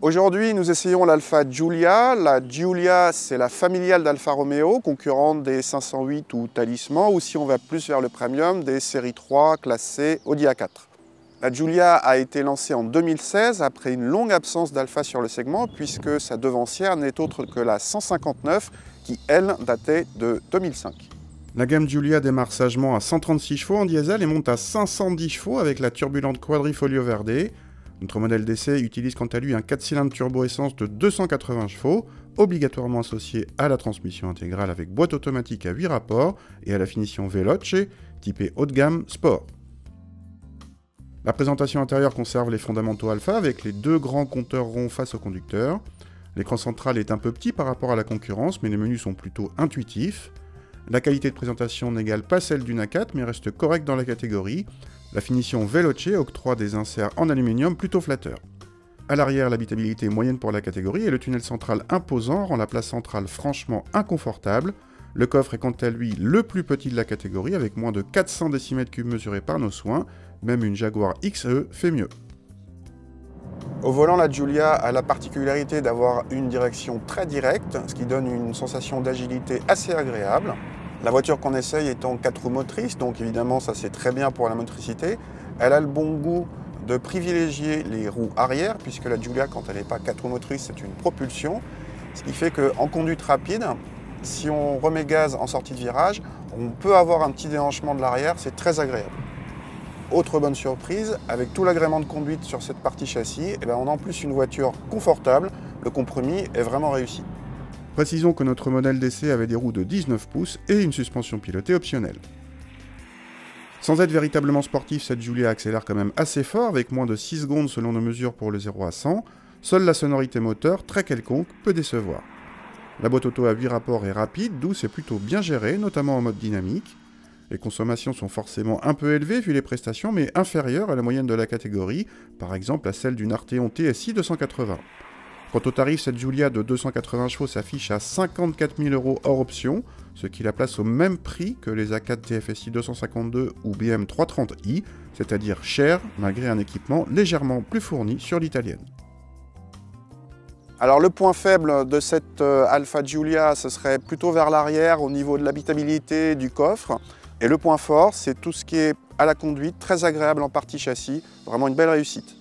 Aujourd'hui, nous essayons l'Alfa Giulia. La Giulia, c'est la familiale d'Alfa Romeo, concurrente des 508 ou Talisman, ou si on va plus vers le premium, des séries 3, classe C, Audi A4. La Giulia a été lancée en 2016 après une longue absence d'Alfa sur le segment, puisque sa devancière n'est autre que la 159, qui, elle, datait de 2005. La gamme Giulia démarre sagement à 136 chevaux en diesel et monte à 510 chevaux avec la turbulente Quadrifoglio Verde. Notre modèle d'essai utilise quant à lui un 4 cylindres turbo-essence de 280 chevaux, obligatoirement associé à la transmission intégrale avec boîte automatique à 8 rapports et à la finition Veloce, typée haut de gamme Sport. La présentation intérieure conserve les fondamentaux Alfa avec les deux grands compteurs ronds face au conducteur. L'écran central est un peu petit par rapport à la concurrence, mais les menus sont plutôt intuitifs. La qualité de présentation n'égale pas celle d'une A4, mais reste correcte dans la catégorie. La finition Veloce octroie des inserts en aluminium plutôt flatteurs. À l'arrière, l'habitabilité est moyenne pour la catégorie et le tunnel central imposant rend la place centrale franchement inconfortable. Le coffre est quant à lui le plus petit de la catégorie avec moins de 400 décimètres cubes mesurés par nos soins. Même une Jaguar XE fait mieux. Au volant, la Giulia a la particularité d'avoir une direction très directe, ce qui donne une sensation d'agilité assez agréable. La voiture qu'on essaye est en 4 roues motrices, donc évidemment ça c'est très bien pour la motricité. Elle a le bon goût de privilégier les roues arrière, puisque la Giulia, quand elle n'est pas 4 roues motrices, c'est une propulsion. Ce qui fait qu'en conduite rapide, si on remet gaz en sortie de virage, on peut avoir un petit déhanchement de l'arrière, c'est très agréable. Autre bonne surprise, avec tout l'agrément de conduite sur cette partie châssis, on a en plus une voiture confortable, le compromis est vraiment réussi. Précisons que notre modèle d'essai avait des roues de 19 pouces et une suspension pilotée optionnelle. Sans être véritablement sportif, cette Giulia accélère quand même assez fort, avec moins de 6 secondes selon nos mesures pour le 0 à 100. Seule la sonorité moteur, très quelconque, peut décevoir. La boîte auto à 8 rapports est rapide, douce et plutôt bien gérée, notamment en mode dynamique. Les consommations sont forcément un peu élevées vu les prestations, mais inférieures à la moyenne de la catégorie, par exemple à celle d'une Arteon TSI 280. Quant au tarif, cette Giulia de 280 chevaux s'affiche à 54 000 € hors option, ce qui la place au même prix que les A4 TFSI 252 ou BM 330i, c'est-à-dire cher malgré un équipement légèrement plus fourni sur l'italienne. Alors le point faible de cette Alfa Giulia, ce serait plutôt vers l'arrière au niveau de l'habitabilité du coffre. Et le point fort, c'est tout ce qui est à la conduite, très agréable en partie châssis, vraiment une belle réussite.